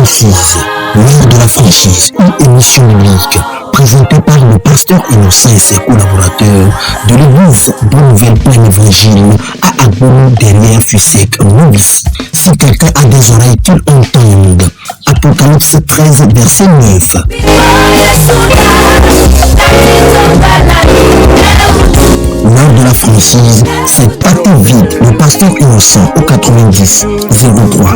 franchise. L'heure de la franchise, une émission biblique présentée par le pasteur Innocent et ses collaborateurs de l'église Bonne Nouvelle Plein Évangile à Agbono derrière Fusec, Novice. Si quelqu'un a des oreilles qu'il entende. Apocalypse 13, verset 9. L'heure de la franchise, c'est Pâté Vide, le pasteur Innocent au 90 03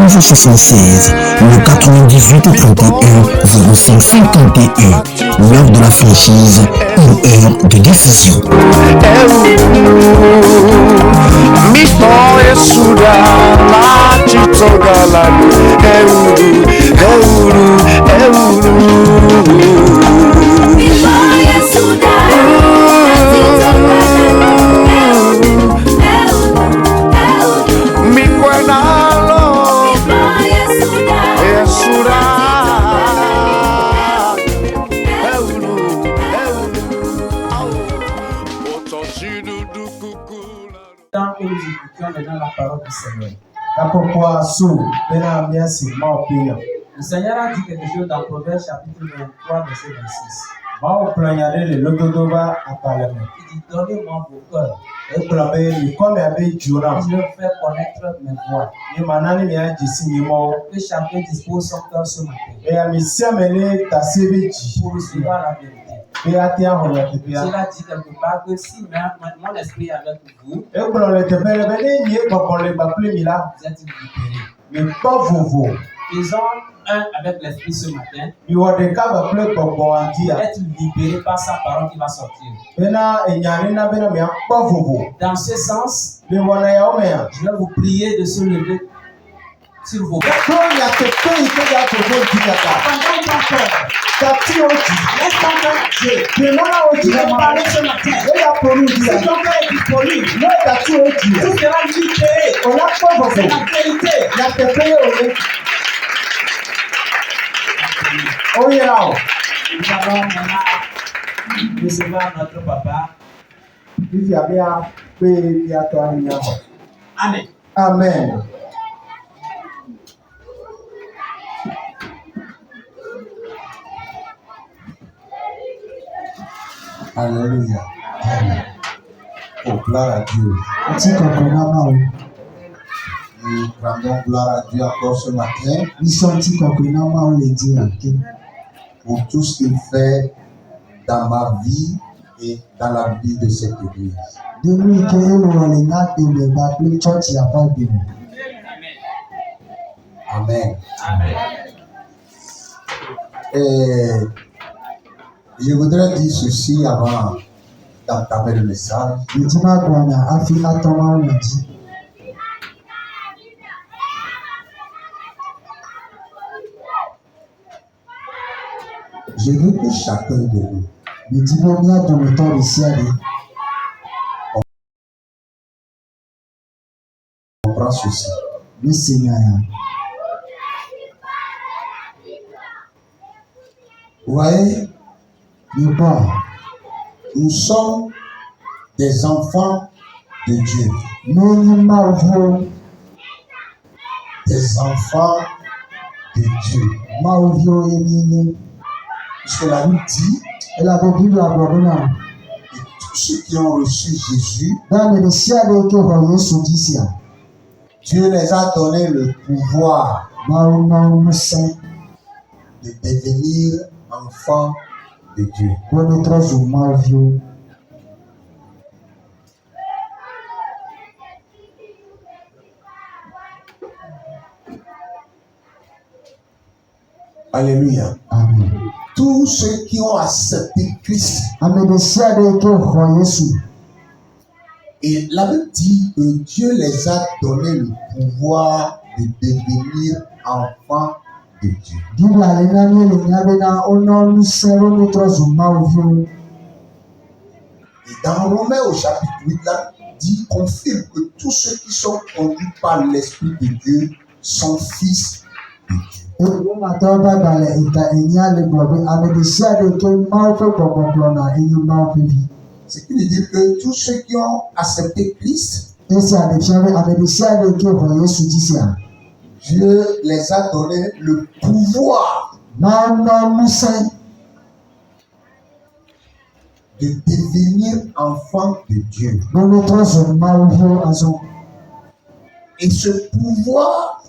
11 76, le 98 31 05 51. L'heure de la franchise, une heure de décision. Maintenant la parole du Seigneur. Le Seigneur a dit quelque chose dans Proverbes chapitre 23, verset 26. Il dit, donnez-moi vos cœurs. Je vais faire connaître mes voies. Que chacun dispose son cœur ce matin pour recevoir la vérité. Cela dit quelque part que si mon esprit est avec vous, vous êtes libérés. Faisons un avec l'esprit ce matin. Être libéré par sa parole qui va sortir. Dans ce sens, je vais vous prier de se lever. S'il vous plaît. Laisse ton cœur agir. Je vais parler ce matin. Si ton cœur est disponible, tu seras libéré. C'est la vérité. Nous allons maintenant recevoir notre papa. Amen. Amen. Alléluia. Amen. Oh, gloire à Dieu. Nous rendons gloire à Dieu encore ce matin pour tout ce qu'il fait dans ma vie et dans la vie de cette église. Amen. Amen. Et je voudrais dire ceci avant d'entamer le message. Je veux que chacun de nous comprenne ceci. Vous voyez, nous sommes des enfants de Dieu. Des enfants de Dieu. Puisque la Bible dit que tous ceux qui ont reçu Jésus, Dieu les a donné le pouvoir de devenir enfants de Dieu. Alléluia. Amen. Tous ceux qui ont accepté Christ. Et la Bible dit que Dieu les a donné le pouvoir de devenir enfants de Dieu. Et dans Romains au chapitre 8, là, dit, confirme que tous ceux qui sont conduits par l'Esprit de Dieu sont fils de Dieu. Ce qui veut dire que tous ceux qui ont accepté Christ, Dieu les a donné le pouvoir de devenir enfants de Dieu. Et ce pouvoir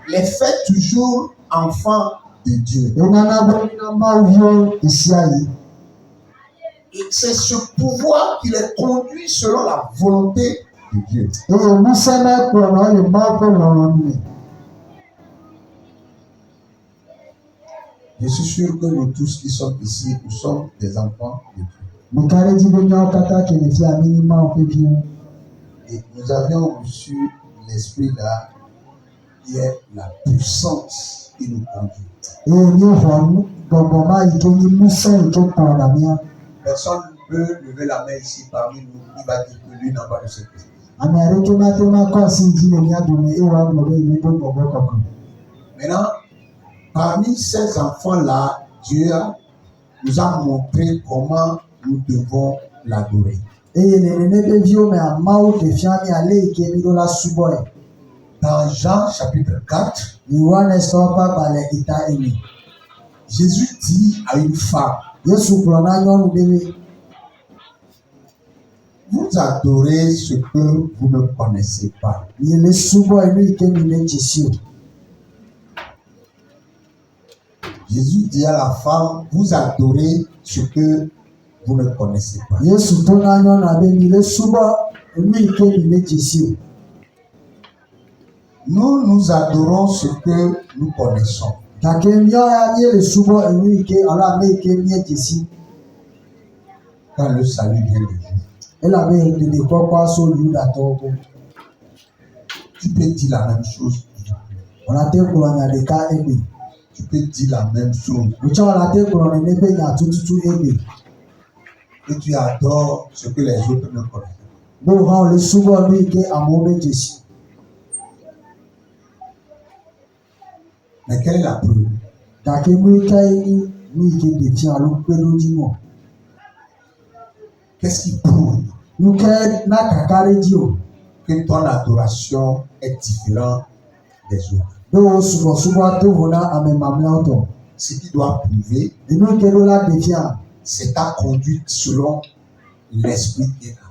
les fait toujours enfants de Dieu. Et c'est ce pouvoir qui les conduit selon la volonté de Dieu. Je suis sûr que nous tous qui sommes ici, nous sommes des enfants de Dieu. Et nous avions reçu l'esprit là, qui est la puissance qui nous conduit. Personne ne peut lever la main ici parmi nous, il va dire que lui n'a pas de cette esprit. Maintenant, parmi ces enfants-là, Dieu nous a montré comment nous devons l'adorer. Dans Jean chapitre 4, Jésus dit à une femme, vous adorez ce que vous ne connaissez pas. Jésus dit à la femme, vous adorez ce que vous ne connaissez pas. Nous adorons ce que nous connaissons. Quand le salut vient de Dieu. Tu peux dire la même chose. Tu peux dire la même chose. Et tu adores ce que les autres ne connaissent pas. Mais quelle est la preuve? Qu'est-ce qui prouve que ton adoration est différente des autres? Ce qui doit prouver, c'est ta conduite selon l'esprit qui est en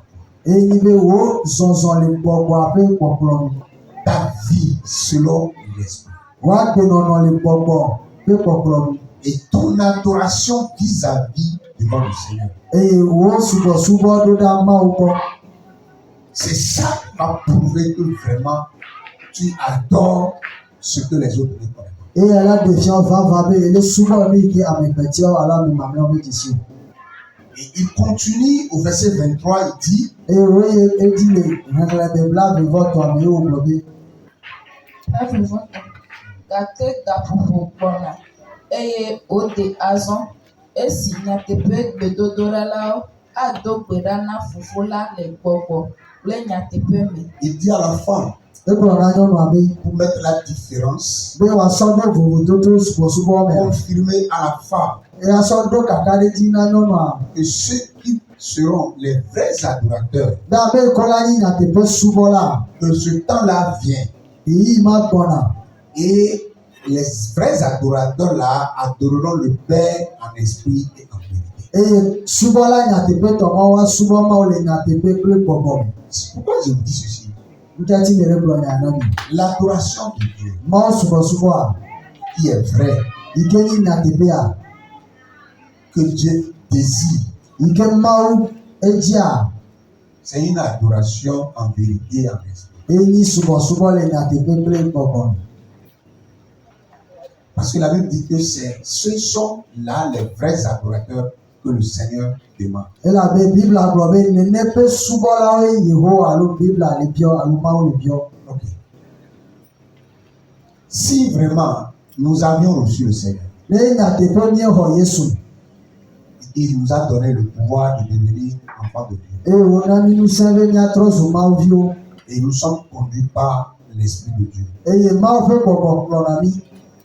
toi. Ta vie selon l'esprit. Et ton adoration vis-à-vis devant le Seigneur. C'est ça qui va prouver que vraiment tu adores ce que les autres ne connaissent pas. Et il continue au verset 23, il dit, il dit à la femme, pour mettre la différence, confirmer à la femme que ceux qui seront les vrais adorateurs, que ce temps-là vient, et les vrais adorateurs là adoreront le Père en esprit et en vérité. C'est pourquoi je vous dis ceci. L'adoration de Dieu qui est vraie, que Dieu désire, c'est une adoration en vérité et en esprit. Parce que la Bible dit que ce sont là les vrais adorateurs que le Seigneur demande. Okay. Si vraiment nous avions reçu le Seigneur, il nous a donné le pouvoir de devenir enfants de Dieu. Et nous sommes conduits par l'Esprit de Dieu.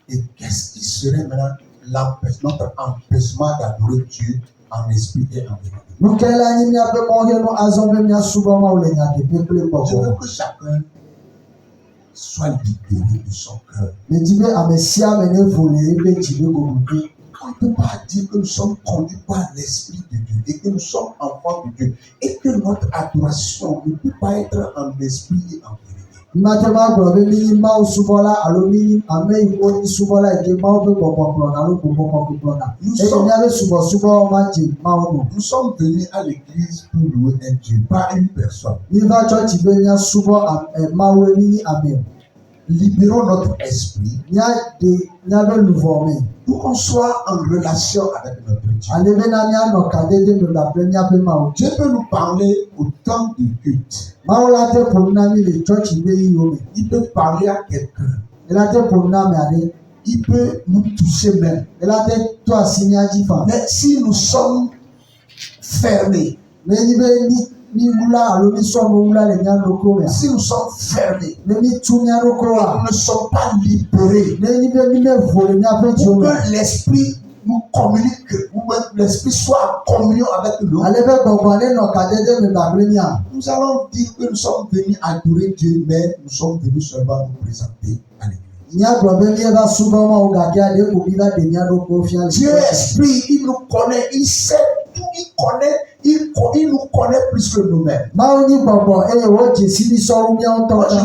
Et qu'est-ce qui serait maintenant notre empêchement d'adorer Dieu en esprit et en vérité? Je veux que chacun soit libéré de son cœur. On ne On ne peut pas dire que nous sommes conduits par l'Esprit de Dieu et que nous sommes enfants de Dieu et que notre adoration ne peut pas être en esprit et en vérité. Nous sommes venus à l'église pour louer un Dieu, pas une personne. Libérons notre esprit pour qu'on soit en relation avec notre Dieu. Dieu peut nous parler au temps du culte. Il peut parler à quelqu'un. Il peut nous toucher même. Mais si nous sommes fermés, si nous sommes fermés, nous ne sommes pas libérés pour que l'esprit nous communique, pour que l'esprit soit en communion avec nous. Nous allons dire que nous sommes venus adorer Dieu, mais nous sommes venus seulement nous présenter à l'église. Dieu est esprit, il nous connaît, il sait tout, il nous connaît plus que nous-mêmes. Moi, je ne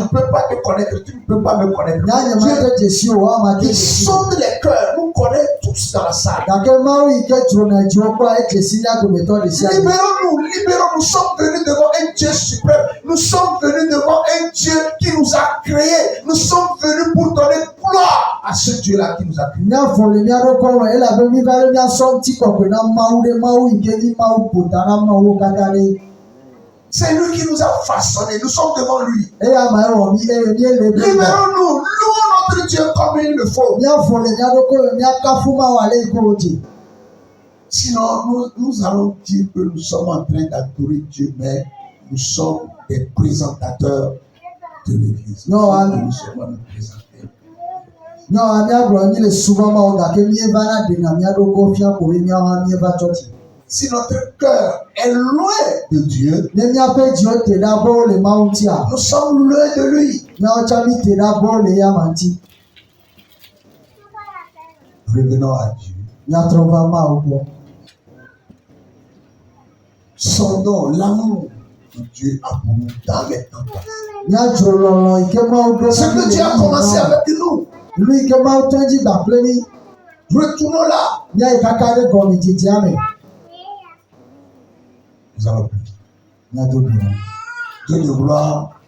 peux pas te connaître, tu ne peux pas me connaître. Dieu, il sonde les cœurs, nous connaît tous dans la salle. Libérons-nous, nous sommes venus devant un Dieu suprême. Nous sommes venus devant un Dieu qui nous a créés. Nous sommes venus pour donner gloire à ce Dieu-là qui nous a créés. C'est lui qui nous a façonnés. Nous sommes devant lui. Libérons-nous. Louons notre Dieu comme il le faut. Sinon, nous allons dire que nous sommes en train d'adorer Dieu, mais nous sommes des présentateurs de l'Église. Nous sommes nous présenter. Si notre cœur est loin de Dieu, nous sommes loin de lui. Revenons à Dieu. Sondons l'amour que Dieu a pour nous dans les temps passés. Ce que Dieu a commencé avec nous. Retournons là. Nous allons prier. Dieu de gloire,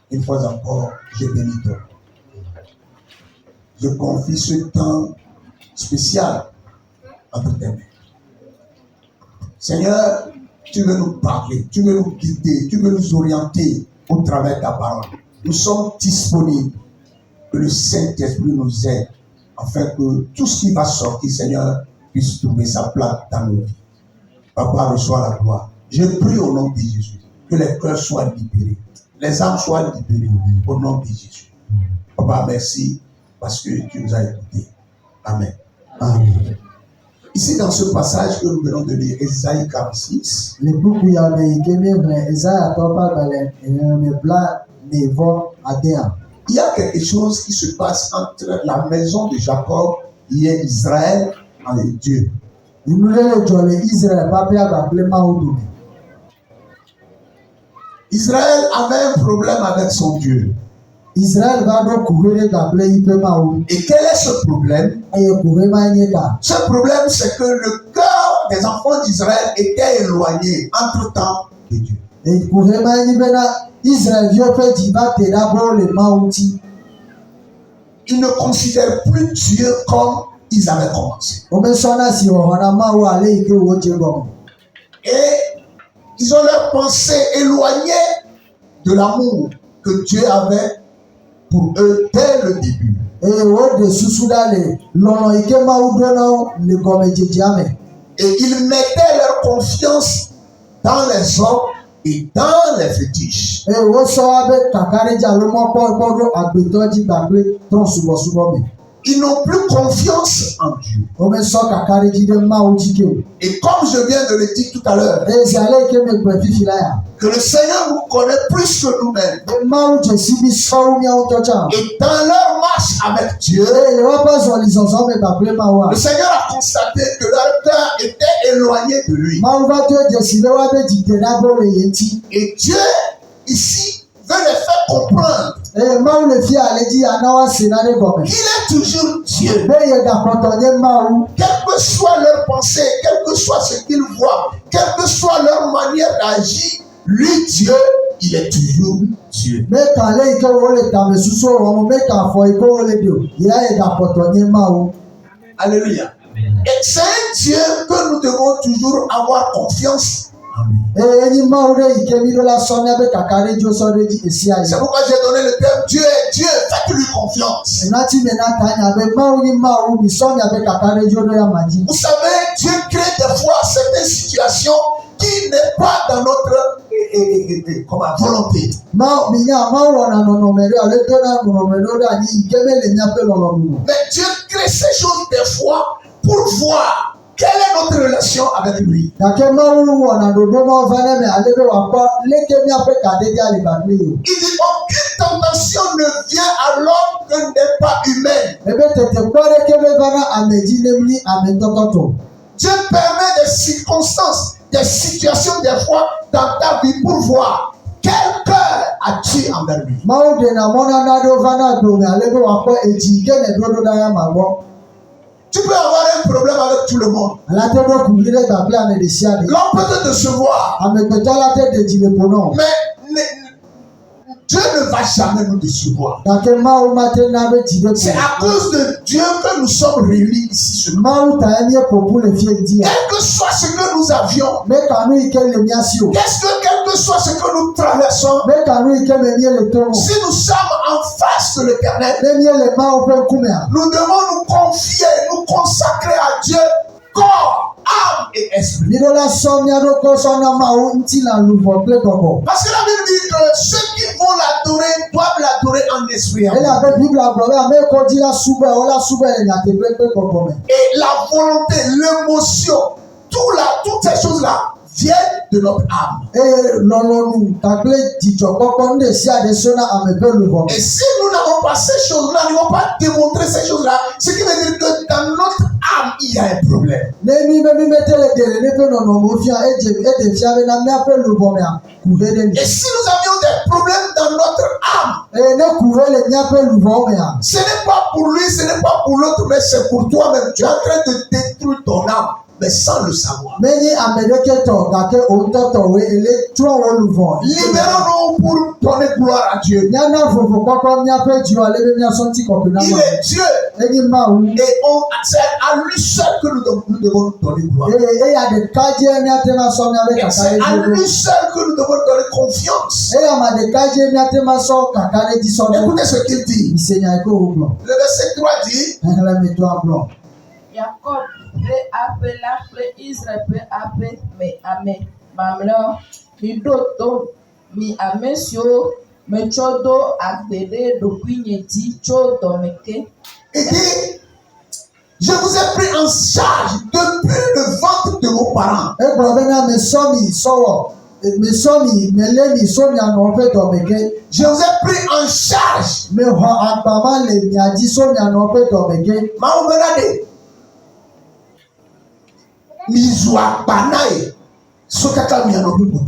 une fois encore, je bénis toi. Je confie ce temps spécial entre tes mains. Seigneur, tu veux nous parler, tu veux nous guider, tu veux nous orienter au travers de ta parole. Nous sommes disponibles. Que le Saint-Esprit nous aide afin que tout ce qui va sortir, Seigneur, puisse trouver sa place dans nos vies. Papa, reçois la gloire. Je prie au nom de Jésus que les cœurs soient libérés, les âmes soient libérées au nom de Jésus. Papa, merci parce que tu nous as écoutés. Amen. Amen. Ici, dans ce passage que nous venons de lire, Ésaïe 46, il y a quelque chose qui se passe entre la maison de Jacob et Israël et Dieu. Israël avait un problème avec son Dieu. Et quel est ce problème? Ce problème, c'est que le cœur des enfants d'Israël était éloigné entre-temps de Dieu. Ils ne considèrent plus Dieu comme ils avaient commencé. Et ils ont leur pensée éloignée de l'amour que Dieu avait pour eux dès le début. Et ils mettaient leur confiance dans les hommes et dans les fétiches. Ils n'ont plus confiance en Dieu. Et comme je viens de le dire tout à l'heure, que le Seigneur nous connaît plus que nous-mêmes. Et dans leur marche avec Dieu, le Seigneur a constaté que leur cœur était éloigné de lui. Et Dieu, ici, veut les faire comprendre qu'il est toujours Dieu. Quelle que soit leur pensée, quel que soit ce qu'ils voient, quelle que soit leur manière d'agir, lui, Dieu, il est toujours Dieu. Alléluia. Et c'est un Dieu que nous devons toujours avoir confiance. C'est pourquoi j'ai donné le terme Dieu est Dieu, faites-lui confiance. Vous savez, Dieu crée des fois certaines situations qui n'est pas dans notre volonté. Mais Dieu crée ces choses des fois pour voir quelle est notre relation avec lui. Il dit aucune tentation ne vient à l'homme que n'est pas humaine. Dieu permet des circonstances, des situations des fois dans ta vie pour voir quel cœur as-tu envers lui. Tu peux avoir un problème avec tout le monde. L'homme peut te décevoir. Mais Dieu ne va jamais nous décevoir. C'est à cause de Dieu que nous sommes réunis ici ce matin. Quel que soit ce que nous avions, quel que soit ce que nous traversons, si nous sommes en face de l'Éternel, nous devons nous confier, nous consacrer à Dieu, corps, âme et esprit. Parce que la Bible dit que ceux qui vont l'adorer doivent l'adorer en esprit. Et la volonté, l'émotion, toutes ces choses-là viennent de notre âme. Et si nous n'avons pas ces choses-là, nous n'avons pas démontré ces choses-là, ce qui veut dire que dans notre âme, il y a un problème. Et si nous avions des problèmes dans notre âme, ce n'est pas pour lui, ce n'est pas pour l'autre, mais c'est pour toi-même. Tu es en train de détruire ton âme, mais sans le savoir. Libérons-nous pour donner gloire à Dieu. Il est Dieu. Et c'est à lui seul que nous devons donner gloire. C'est à lui seul que nous devons donner confiance. Écoutez ce qu'il dit. Le verset 3 dit Jacob peut appeler Israël peut appeler mais amen mamlo mi doto mi amesio me chodo agbede do pinyeti chodo meke. Il dit je vous ai pris en charge depuis le ventre de vos parents. Je vous ai pris en charge. Mizwa banaye sokaka mianobubu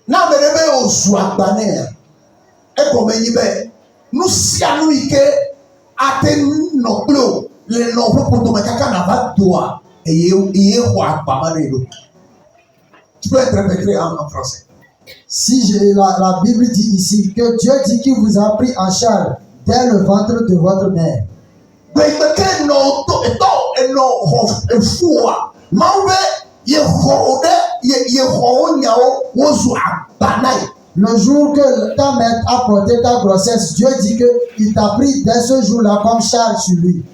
na merebe ozwa banaye ekomenyibe nusianu ike atenoklo le nobo potomekaka na badoa eye kwa bamanelo. Tu peux interpréter en français. Si la Bible dit ici que Dieu dit qu'il vous a pris en charge dès le ventre de votre mère. Le jour que ta mère a porté ta grossesse, Dieu dit qu'il t'a pris dès ce jour-là comme charge sur lui.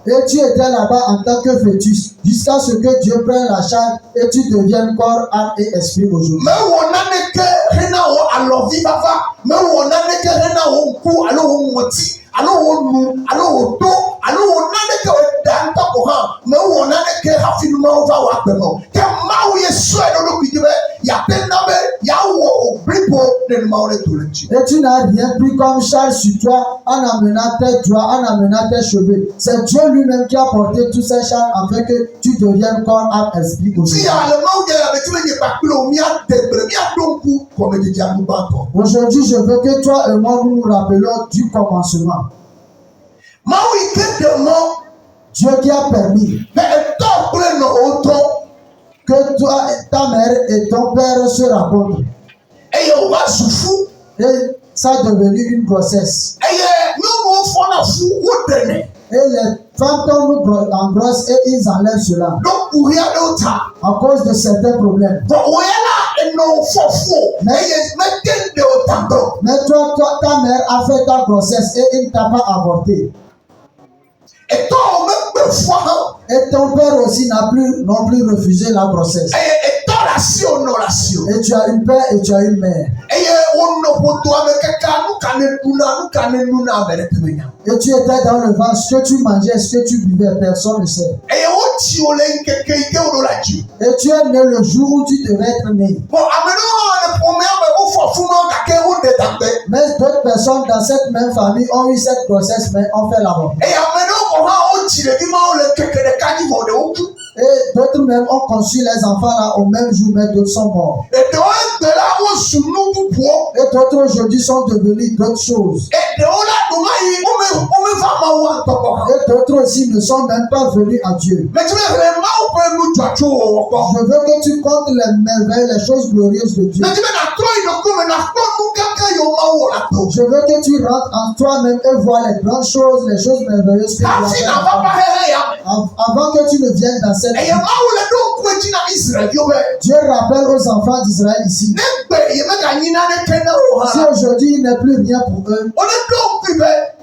Et tu étais là-bas en tant que fœtus, jusqu'à ce que Dieu prenne la charge et tu deviennes corps, âme et esprit aujourd'hui. Et tu n'as rien pris comme charge sur toi en amenant tes doigts, en amenant tes cheveux. C'est Dieu lui-même qui a porté tous ces charges afin que tu deviennes corps, âme, esprit aujourd'hui. Aujourd'hui, je veux que toi et moi nous nous rappelions du commencement. Dieu qui a permis que toi, ta mère et ton père se rencontrent. Et ça est devenu une grossesse. Et les femmes tombent en grosse et ils enlèvent cela à cause de certains problèmes. Mais toi, ta mère a fait ta grossesse et il ne t'a pas avorté. Et ton père aussi n'a plus non plus refusé la grossesse. Et tu as une père et tu as une mère. Et tu étais dans le ventre, ce que tu mangeais, ce que tu buvais, personne ne sait. Et tu es né le jour où tu devais être né. Mais d'autres personnes dans cette même famille ont eu cette grossesse, mais ont fait l'avortement. Et d'autres même ont conçu les enfants là au même jour, mais d'autres sont morts. Et d'autres aujourd'hui sont devenus d'autres choses. Et d'autres aussi ne sont même pas venus à Dieu. Je veux que tu comptes les merveilles, les choses glorieuses de Dieu. Je veux que tu rentres en toi-même et vois les grandes choses, les choses merveilleuses que tu as fait avant que tu ne viennes dans cette vie. Dieu rappelle aux enfants d'Israël ici. Si aujourd'hui il n'est plus rien pour eux,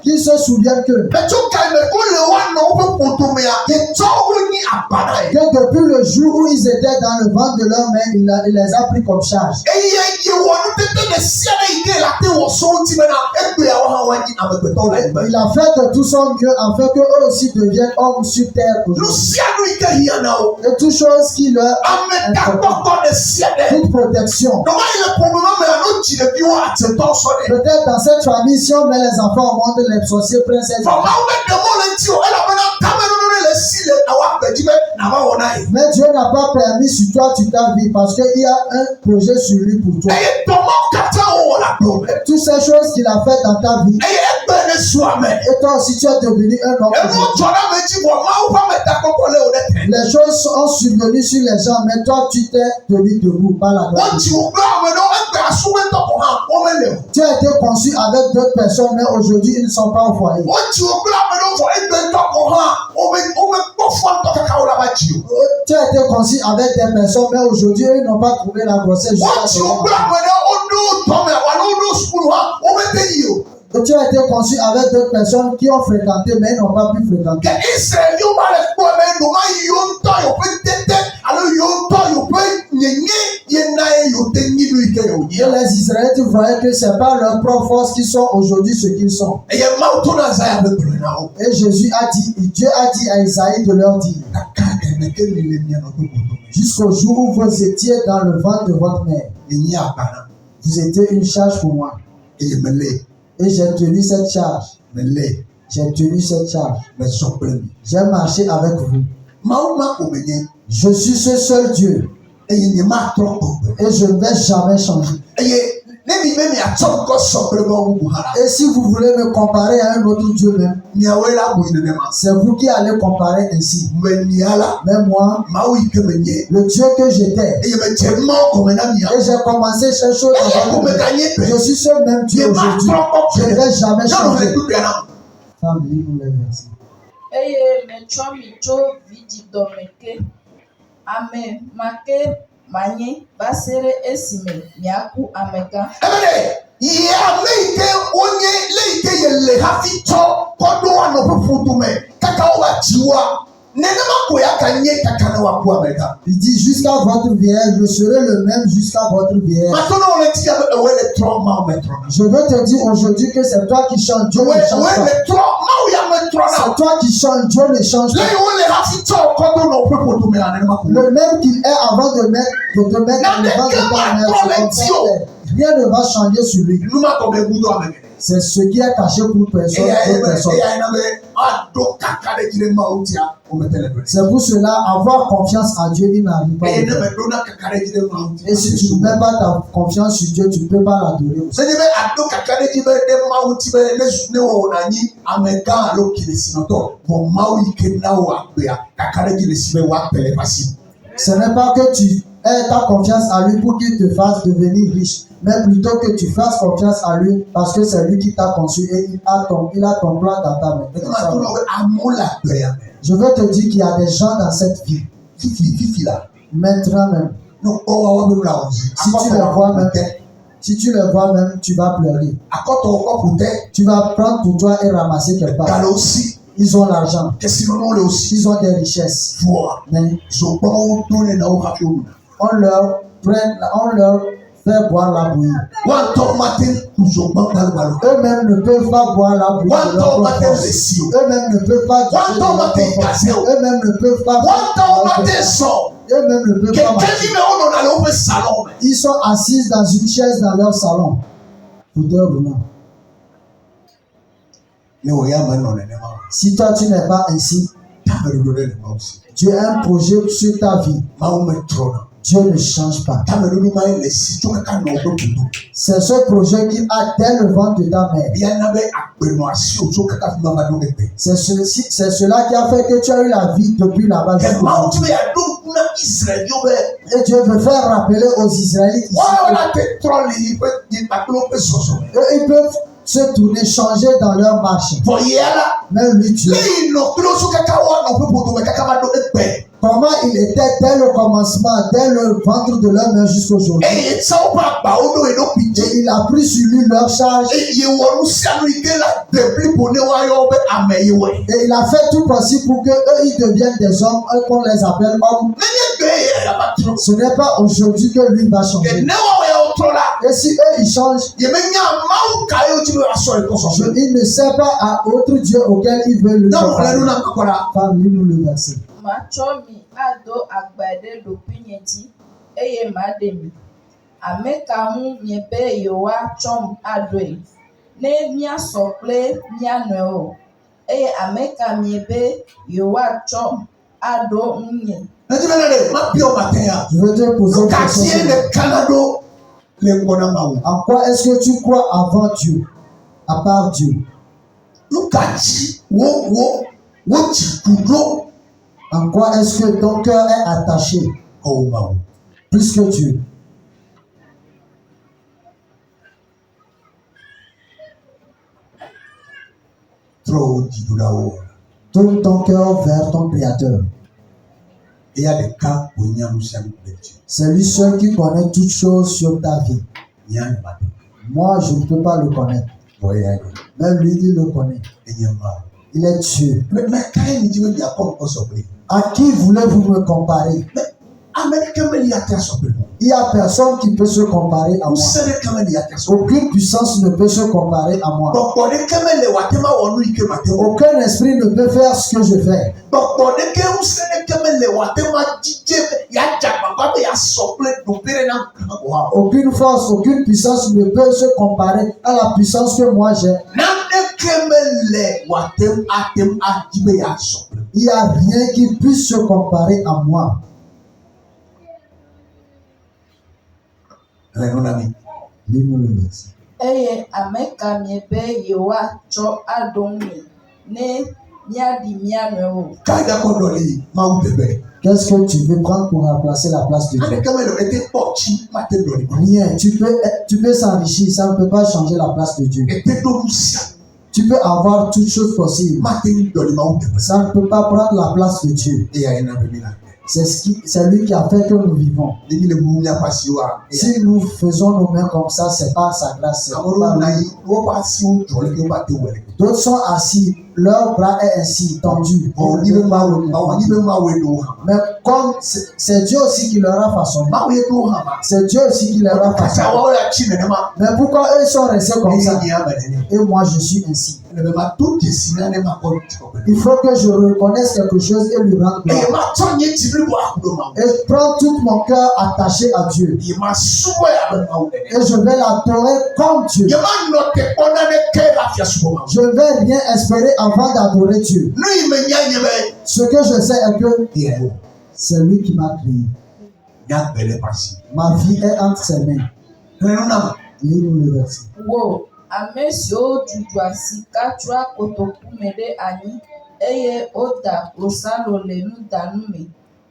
qu'ils se souviennent que depuis le jour où ils étaient dans le ventre de leur mère, il les a pris comme charge. Il a fait de tout son mieux afin qu'eux aussi deviennent hommes sur terre aujourd'hui. Et toutes choses qui leur toute protection. Peut-être dans cette famille, si on met les enfants au monde, les sorciers, princesses. Mais Dieu n'a pas permis sur toi toute ta vie parce qu'il y a un projet sur lui pour toi. Toutes ces choses qu'il a faites dans ta vie. Et toi aussi tu es devenu un homme. Les choses sont survenues sur les gens, mais toi tu t'es tenu debout par la grâce. Tu as été conçu avec d'autres personnes, mais aujourd'hui ils ne sont pas au foyer. Tu as été conçu avec des personnes, mais aujourd'hui ils n'ont pas trouvé la grossesse jusqu'à présent. Tu as été conçu avec d'autres personnes qui ont fréquenté, mais ils n'ont pas pu fréquenter. Et les Israélites voyaient que ce n'est pas leur propre force qui sont aujourd'hui ce qu'ils sont. Et Jésus a dit, Dieu a dit à Isaïe de leur dire, jusqu'au jour où vous étiez dans le ventre de votre mère, vous étiez une charge pour moi. Et j'ai tenu cette charge. J'ai tenu cette charge. J'ai marché avec vous. Je suis ce seul Dieu. Et je ne vais jamais changer. Et si vous voulez me comparer à un autre Dieu même, c'est vous qui allez comparer ainsi. Mais moi, le Dieu que j'étais, et j'ai commencé ces choses avant. Je suis ce même Dieu aujourd'hui. Je ne vais jamais changer. Femme, lis-nous les versets. Il dit jusqu'à votre vieillesse, je serai le même jusqu'à votre vieillesse. Je veux te dire aujourd'hui que c'est toi qui changes, Dieu ne change pas. C'est toi qui changes, Dieu ne change pas. Le même qu'il est avant de te mettre dans le ventre de ta mère, rien ne va changer sur lui. C'est ce qui est caché pour personne. C'est pour cela, avoir confiance en Dieu, il n'arrive pas. Et si tu ne mets pas ta confiance sur Dieu, tu ne peux pas l'adorer aussi. Ce n'est pas que tu aies ta confiance à lui pour qu'il te fasse devenir riche, mais plutôt que tu fasses confiance à lui parce que c'est lui qui t'a conçu et il a ton plan dans ta main. Je veux te dire qu'il y a des gens dans cette vie. Maintenant même. Si tu les vois même, tu vas pleurer. Tu vas prendre pour toi et ramasser quelque part. Ils ont l'argent. Ils ont des richesses. Mais on leur fait boire la bouillie. Eux-mêmes ne peuvent pas boire la bouillie. Eux-mêmes ne peuvent pas. Eux-mêmes ne peuvent pas. Eux-mêmes ne peuvent pas. Ils sont assis dans une chaise dans leur salon. Si toi tu n'es pas ainsi, Dieu a un projet sur ta vie. Dieu ne change pas. C'est ce projet qui a dès le ventre de ta mère. C'est cela qui a fait que tu as eu la vie depuis là-bas. Et Dieu veut faire rappeler aux Israélites ici. Ils peuvent se tourner, changer dans leur marche. Même lui, Dieu. Comment il était dès le commencement, dès le ventre de leur mère jusqu'aujourd'hui. Et il a pris sur lui leur charge. Et il a fait tout possible pour qu'eux ils deviennent des hommes, qu'on les appelle hommes. Ce n'est pas aujourd'hui que lui va changer. Et si eux ils changent, il ne sait pas à autre Dieu auquel il veut le faire. Lis-nous le verset. Machomi ado agbade lopinyeti eye mademi amekamu miebe yowa chom adoe ne mia sokle mia no eye ameka miebe yowa chom ado nye. Je veux te poser une question. En quoi est-ce que tu crois avant Dieu, à part Dieu? En quoi est-ce que ton cœur est attaché plus que Dieu? Tourne ton cœur vers ton Créateur. C'est lui seul qui connaît toutes choses sur ta vie. Moi, je ne peux pas le connaître. Même lui, il le connaît. Il est Dieu. À qui voulez-vous me comparer? Il n'y a personne qui peut se comparer à moi. Aucune puissance ne peut se comparer à moi. Aucun esprit ne peut faire ce que je fais. Aucune force, aucune puissance ne peut se comparer à la puissance que moi j'ai. Il n'y a rien qui puisse se comparer à moi. Lis-nous le verset. Eye ameka miebe yowa cho adomi ne miadi miano. Qu'est-ce que tu veux prendre pour remplacer la place de Dieu? Rien. Tu peux s'enrichir, ça ne peut pas changer la place de Dieu. Tu peux avoir toutes choses possibles. Ça ne peut pas prendre la place de Dieu. C'est lui qui a fait que nous vivons. Si nous faisons nos mains comme ça, c'est pas sa grâce. C'est pas lui. D'autres sont assis, leur bras est ainsi tendu. Mais comme c'est Dieu aussi qui leur a façonné. C'est Dieu aussi qui leur a façonné. Mais pourquoi eux sont restés comme ça? Et moi je suis ainsi. Il faut que je reconnaisse quelque chose et lui rendre gloire. Et prendre tout mon cœur attaché à Dieu. Et je vais l'adorer comme Dieu. Je ne vais rien espérer avant d'adorer Dieu. Ce que je sais est que c'est lui qui m'a créé. Ma vie est entre ses mains. Lis-nous le verset. Wow. Ame siwo dudua sika tsɔa kotoku me ɖe anyi eye woda klosalo le nudanu me.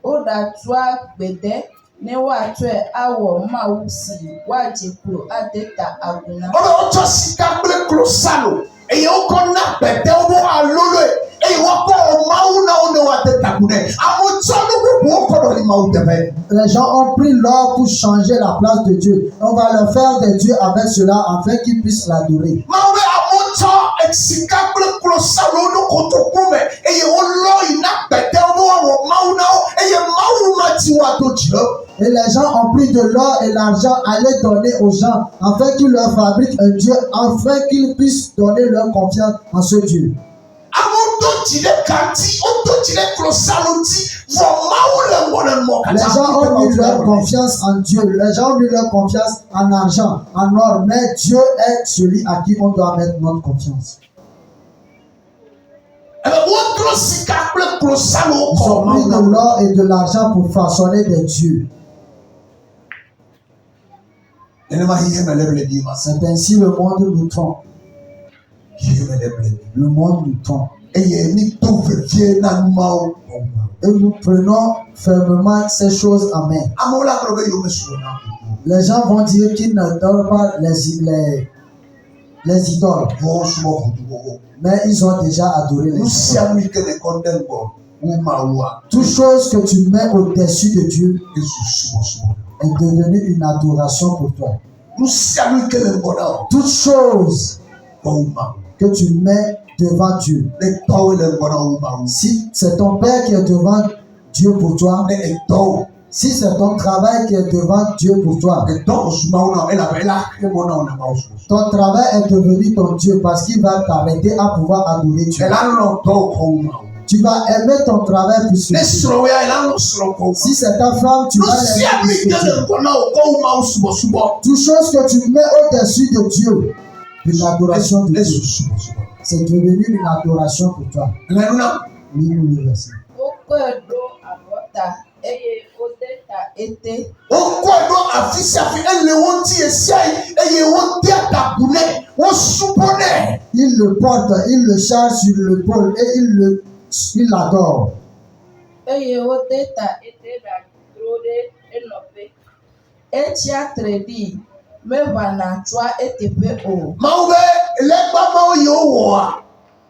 Woɖa tsɔa gbede ne woatsɔe awɔ mawu si woadze klo ade ta agu na. Wotsɔ sika kple klosalo eye wokɔ na gbede wo alolo eye wokɔ mawu na wo ne woade ta agu nɛ. Amewo tsɔ nu bubuwo kɔ ɖo li mawu teƒe. Les gens ont pris l'or pour changer la place de Dieu. On va leur faire des dieux avec cela afin qu'ils puissent l'adorer. Sika kple klosalo no kotoku me eye wolɔ yina gbede wo wɔ mawu na wo eye mawu ma ti wa do dzi lɔ. Et les gens ont pris de l'or et l'argent à les donner aux gens afin qu'ils leur fabriquent un Dieu, afin qu'ils puissent donner leur confiance en ce Dieu. Les gens ont mis leur confiance en Dieu, les gens ont mis leur confiance en argent, en or, mais Dieu est celui à qui on doit mettre notre confiance. Ils ont pris de l'or et de l'argent pour façonner des dieux. C'est ainsi le monde nous trompe. Le monde nous trompe. Et nous prenons fermement ces choses en main. Les gens vont dire qu'ils n'adorent pas les idoles. Mais ils ont déjà adoré les idoles. Toute chose que tu mets au-dessus de Dieu est devenue une adoration pour toi. Toute chose que tu mets devant Dieu. Si c'est ton père qui est devant Dieu pour toi, si c'est ton travail qui est devant Dieu pour toi, ton travail est devenu ton Dieu parce qu'il va t'arrêter à pouvoir adorer Dieu. Tu vas aimer ton travail plus que Dieu. Si c'est ta femme, tu vas l'aimer plus que Dieu. Toute chose que tu mets au-dessus de Dieu, une adoration de Dieu. C'est devenu une adoration pour toi. Lis-nous le verset. Il le porte, il le charge sur l'épaule et il l'adore.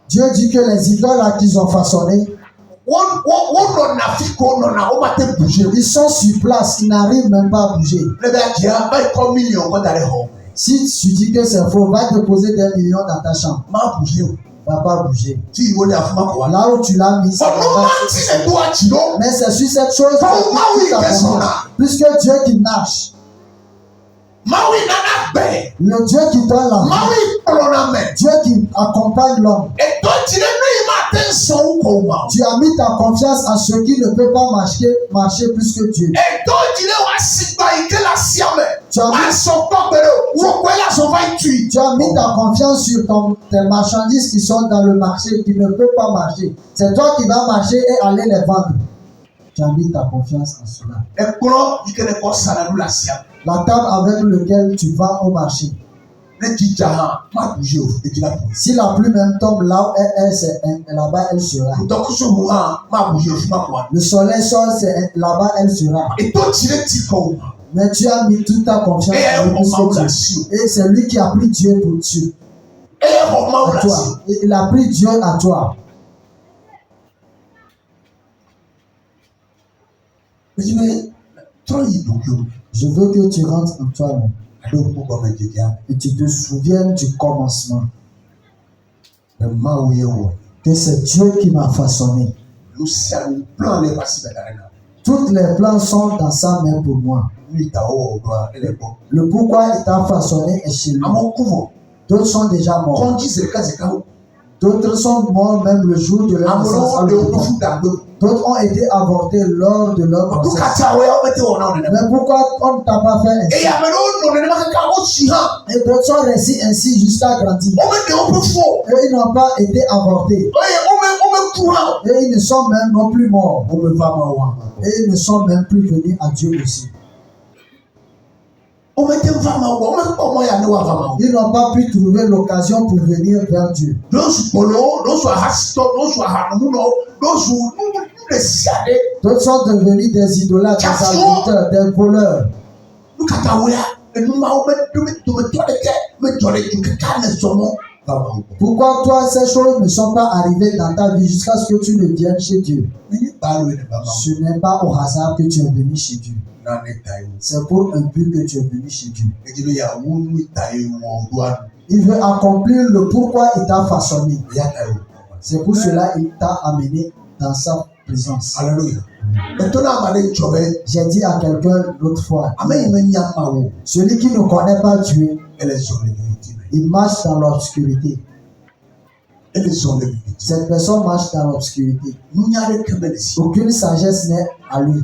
Dieu dit que les idoles qu'ils ont façonnées, ils sont sur place, ils n'arrivent même pas à bouger. Si tu dis que c'est faux, va te poser des millions dans ta chambre. Va pas bouger. Là où tu l'as mis, mais c'est sur cette chose puisque Dieu qui marche. Le Dieu qui donne la main, Dieu qui accompagne l'homme. Tu as mis ta confiance en ce qui ne peut pas marcher plus que Dieu. Tu as mis ta confiance sur tes marchandises qui sont dans le marché, qui ne peuvent pas marcher. C'est toi qui vas marcher et aller les vendre. Tu as mis ta confiance en cela. La table avec laquelle tu vas au marché. Si la pluie même tombe là où là-bas elle sera. Le soleil sort, là-bas elle sera. Mais tu as mis toute ta confiance en Dieu. Et c'est lui qui a pris Dieu pour Dieu. À toi. Et il a pris Dieu à toi. Je veux que tu rentres en toi-même et tu te souviennes du commencement. Que c'est Dieu qui m'a façonné. Toutes les plans sont dans sa main pour moi. Le pourquoi il t'a façonné est chez lui. D'autres sont déjà morts. D'autres sont morts même le jour de leur naissance. D'autres ont été avortés lors de leur grossesse. Mais pourquoi on ne t'a pas fait ainsi? Et d'autres sont restés ainsi jusqu'à grandir. Et ils n'ont pas été avortés. Et ils ne sont même non plus morts. Et ils ne sont même plus venus à Dieu aussi. Ils n'ont pas pu trouver l'occasion pour venir vers Dieu. D'autres sont devenus des idolâtres, des agriculteurs, des voleurs. Pourquoi toi, ces choses ne sont pas arrivées dans ta vie jusqu'à ce que tu ne viennes chez Dieu? Ce n'est pas au hasard que tu es venu chez Dieu. C'est pour un but que tu es venu chez Dieu. Il veut accomplir le pourquoi il t'a façonné. C'est pour cela qu'il t'a amené dans sa présence. Alléluia. J'ai dit à quelqu'un l'autre fois, celui qui ne connaît pas Dieu, il marche dans l'obscurité. Cette personne marche dans l'obscurité. Aucune sagesse n'est à lui.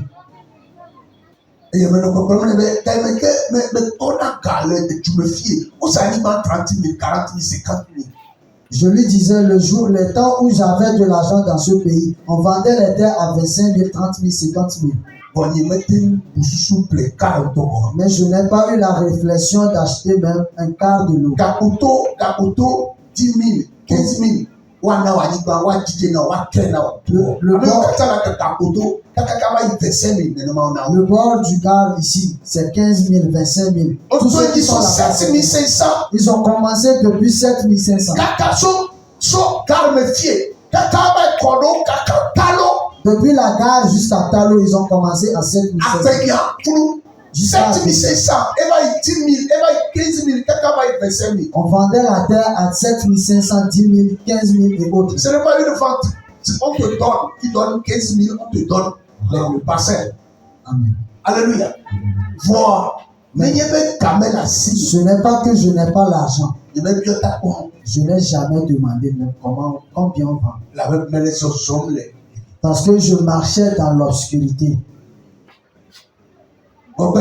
Je lui disais le temps où j'avais de l'argent dans ce pays, on vendait les terres à 25 000, 30 000, 50 000. Mais je n'ai pas eu la réflexion d'acheter même un quart de l'eau. 10 000, 15 000. Le bord du gare ici, c'est 15 000, 25 000. Tous ceux qui sont là, ils ont commencé depuis 7 500. Depuis la gare jusqu'à Talo, ils ont commencé à 7 500. 7 500, 10 000, 15 000, on vendait la terre à 7 500, 10 000, 15 000 et autres. Ce n'est pas une vente. On te donne, tu donnes 15 000, on te donne le parcelle. Amen. Alléluia. Voir. Mais ce n'est pas que je n'ai pas l'argent. Je n'ai jamais demandé même combien on vend. Parce que je marchais dans l'obscurité. Mais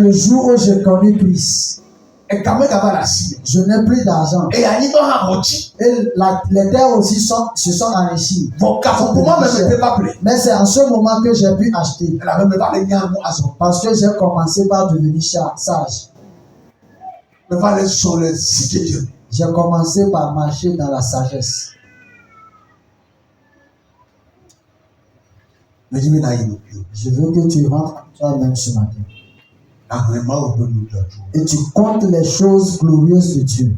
le jour où j'ai connu Christ, je n'ai plus d'argent. Et les terres aussi se sont enrichies. Mais c'est en ce moment que j'ai pu acheter. Parce que j'ai commencé par devenir sage. J'ai commencé par marcher dans la sagesse. Je veux que tu rentres toi-même ce matin. Et tu comptes les choses glorieuses de Dieu.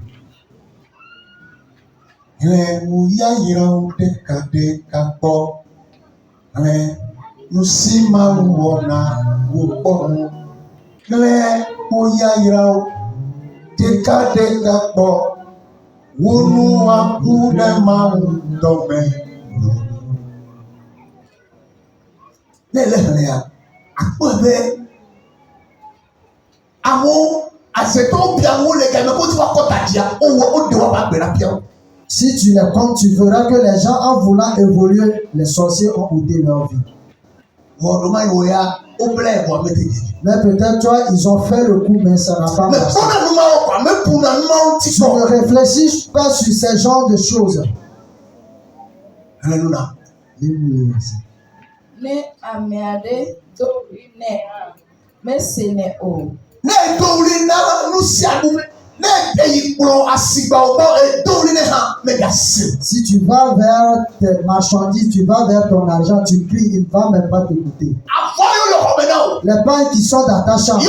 Si tu les comptes, tu verras que les gens, en voulant évoluer, les sorciers ont ôté leur vie. Mais peut-être toi, ils ont fait le coup, mais ça n'a pas marché. Tu ne réfléchis pas sur ces genres de choses. Alléluia. Ne ameade do ne me sene o. Ne dowli na nusiabu ne eyi kplo asigba obo dowli ne ha me gasi. Si tu vas vers tes marchandises, tu vas vers ton argent, tu cries, il ne va même pas t'écouter. Les pains qui sont dans ta chambre,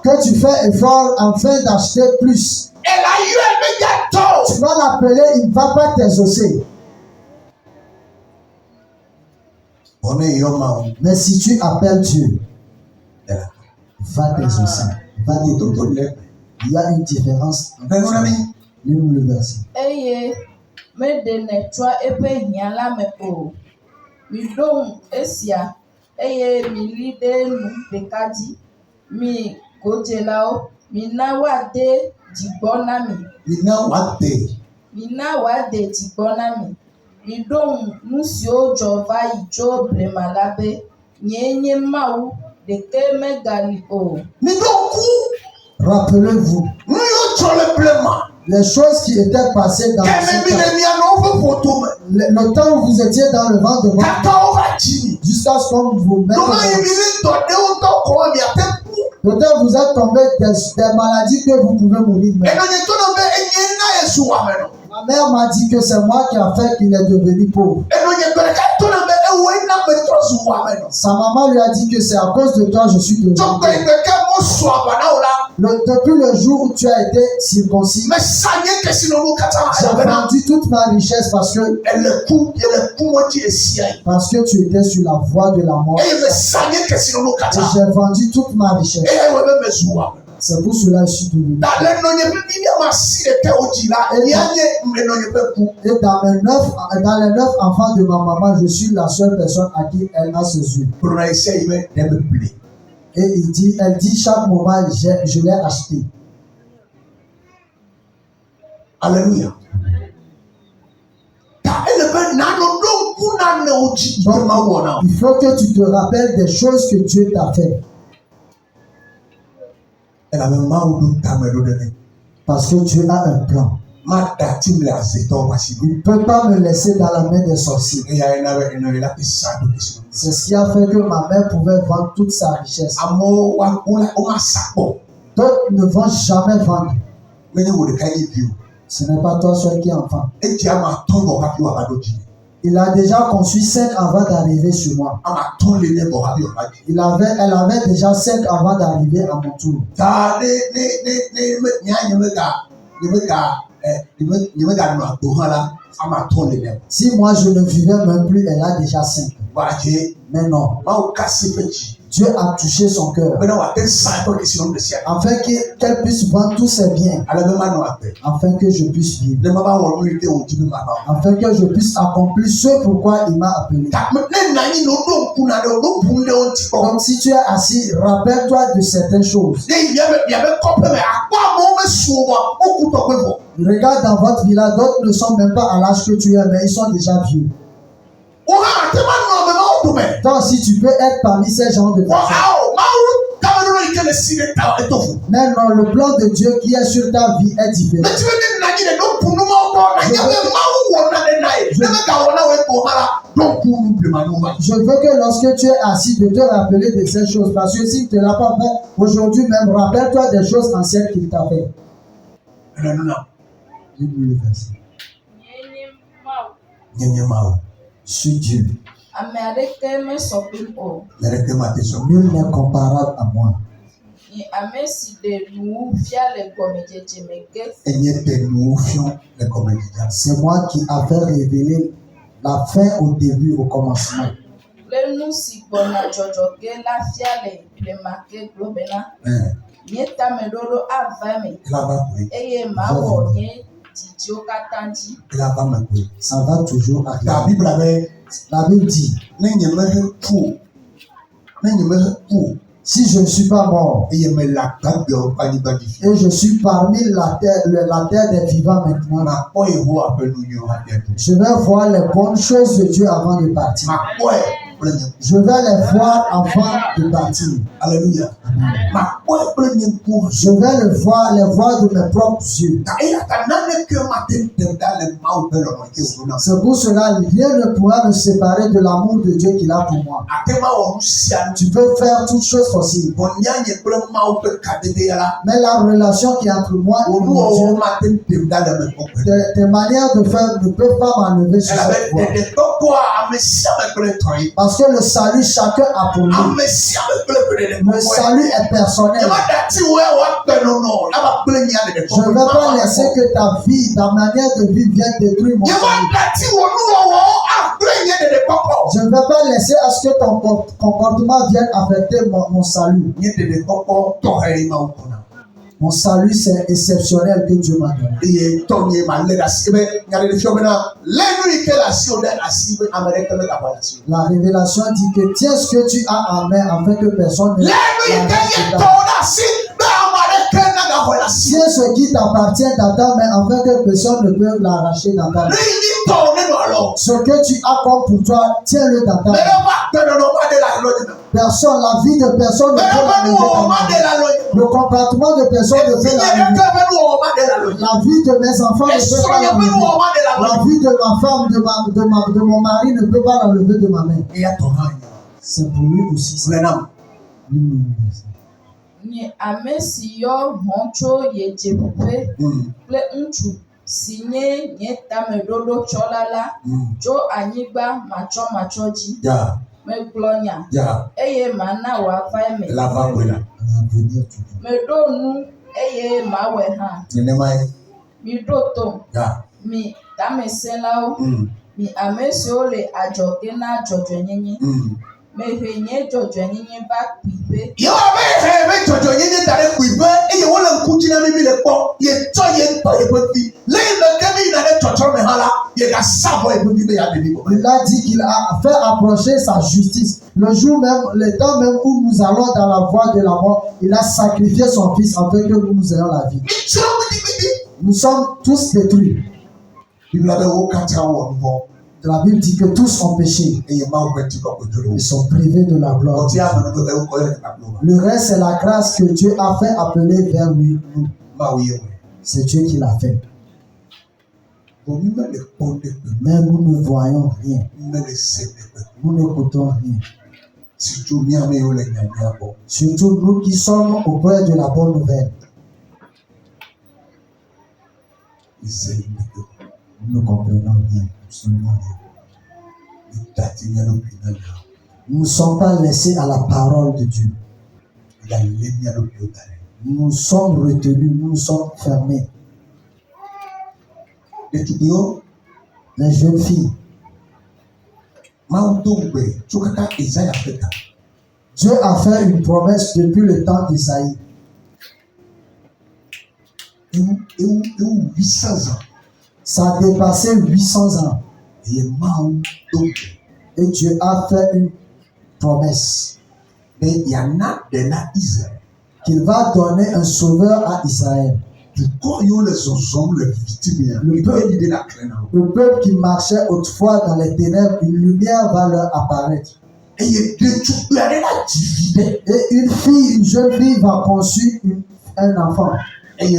que tu fais effort afin d'acheter plus, tu vas l'appeler, il ne va pas t'exaucer. Mais si tu appelles Dieu, va tes aussi. Va tes totos. Il y a une différence. Lis-nous le verset. Eye me de ne tsɔ eƒe hiã la me o. Mi ɖo ŋu esia eye mi li ɖe nu ɖeka dzi. Mi godzelawo, mina woade dzigbɔ na mi. Mina woade dzigbɔ na mi. Mi ɖo ŋu nu siwo dzɔ va yi tso blema la be nyee nye Mawu ɖeke megali o. Rappelez-vous les choses qui étaient passées dans le temps où vous étiez dans le ventre de votre mère, jusqu'à ce qu'on vous mette peut-être vous êtes tombé des maladies que vous pouvez mourir. Ma mère m'a dit que c'est moi qui a fait qu'il est devenu pauvre. Sa maman lui a dit que c'est à cause de toi je suis devenu pauvre. Depuis le jour où tu as été circoncis, j'ai vendu toute ma richesse parce que tu étais sur la voie de la mort. Et j'ai vendu toute ma richesse. C'est pour cela que je suis devenu. Et dans les 9 enfants de ma maman, je suis la seule personne à qui elle a ses yeux. Et elle dit chaque moment, je l'ai acheté. Alléluia. Il faut que tu te rappelles des choses que Dieu t'a fait. Parce que Dieu a un plan. Il ne peut pas me laisser dans la main des sorciers. C'est ce qui a fait que ma mère pouvait vendre toute sa richesse. D'autres ne vont jamais vendre. Ce n'est pas toi seul qui est enfant. Il a déjà conçu 5 avant d'arriver sur moi. Elle avait déjà 5 avant d'arriver à mon tour. Si moi je ne vivais même plus, elle a déjà 5. Mais non. Dieu a touché son cœur. Afin qu'elle puisse vendre tous ses biens. Afin que je puisse vivre. Afin que je puisse accomplir ce pourquoi il m'a appelé. Donc si tu es assis, rappelle-toi de certaines choses. Regarde dans votre village, d'autres ne sont même pas à l'âge que tu es, mais ils sont déjà vieux. Donc si tu peux être parmi ces gens de personnes. Mais non, le plan de Dieu qui est sur ta vie est différent. Je veux que lorsque tu es assis, de te rappeler de ces choses. Parce que s'il ne te l'a pas fait, aujourd'hui même, rappelle-toi des choses anciennes qu'il t'a fait. Sur Dieu. Nul n'est comparable à moi. C'est moi qui avais révélé la fin au début, au commencement. Ça va toujours arriver. La Bible dit, si je ne suis pas mort et je suis parmi la terre des vivants maintenant, je vais voir les bonnes choses de Dieu avant de partir. Je vais les voir avant de partir. Alléluia. Je vais les voir de mes propres yeux. C'est pour cela que rien ne pourra me séparer de l'amour de Dieu qu'il a pour moi. Tu peux faire toutes choses possibles. Mais la relation qui est entre moi et mon Dieu, tes manières de faire ne peuvent pas m'enlever sur cette voie. Parce que le salut, chacun a pour lui. Le salut est personnel. Je ne vais pas laisser que ta vie, ta manière de vivre vienne détruire mon salut. Je ne vais pas laisser à ce que ton comportement vienne affecter mon salut. Mon salut, c'est exceptionnel que Dieu m'a donné. La révélation dit que tiens ce que tu as en main afin que personne ne tiens ce qui t'appartient dans ta main afin que personne ne peut l'arracher dans ta main. Ce que tu as comme pour toi, tiens-le dans ta main. Personne, la vie de personne ne peut l'enlever dans ta main. Le comportement de personne ne peut l'enlever. La vie de mes enfants ne peut pas l'enlever. La vie de ma femme, de mon mari ne peut pas l'enlever de ma main. C'est pour lui aussi. Ni ame si yo honcho ye jepupe ple unchu si nye tame dodo cholala jo anyigba macho ji me glonya eye mana wa fa me me do nu eye ma we ha mi do to mi tame selao mi ame si o le ajoke na jojo nyenye me henye jojo nyenye ba pipe yo me jojo nyenye tare pipe e ye wona nkutina mi le po ye to ye to ye pepi le me kemi na le jojo me hala ye ga sabo e pepi be ya de ni. Il a dit qu'il a fait approcher sa justice. Le jour même, le temps même où nous allons dans la voie de la mort, il a sacrifié son fils afin que nous ayons la vie. Nous sommes tous détruits. La Bible dit que tous ont péché. Ils sont privés de la gloire. Le reste, c'est la grâce que Dieu a fait appeler vers lui. C'est Dieu qui l'a fait. Mais nous ne voyons rien. Nous n'écoutons rien. Surtout nous qui sommes auprès de la bonne nouvelle. Nous ne comprenons rien. Nous ne sommes pas laissés à la parole de Dieu. Nous sommes retenus, nous sommes fermés. Les jeunes filles. Dieu a fait une promesse depuis le temps d'Isaïe. 800 ans. Ça a dépassé 800 ans. Et Dieu a fait une promesse. Qu'il va donner un sauveur à Israël. Le peuple qui marchait autrefois dans les ténèbres, une lumière va leur apparaître. Et une jeune fille va conçue un enfant. Et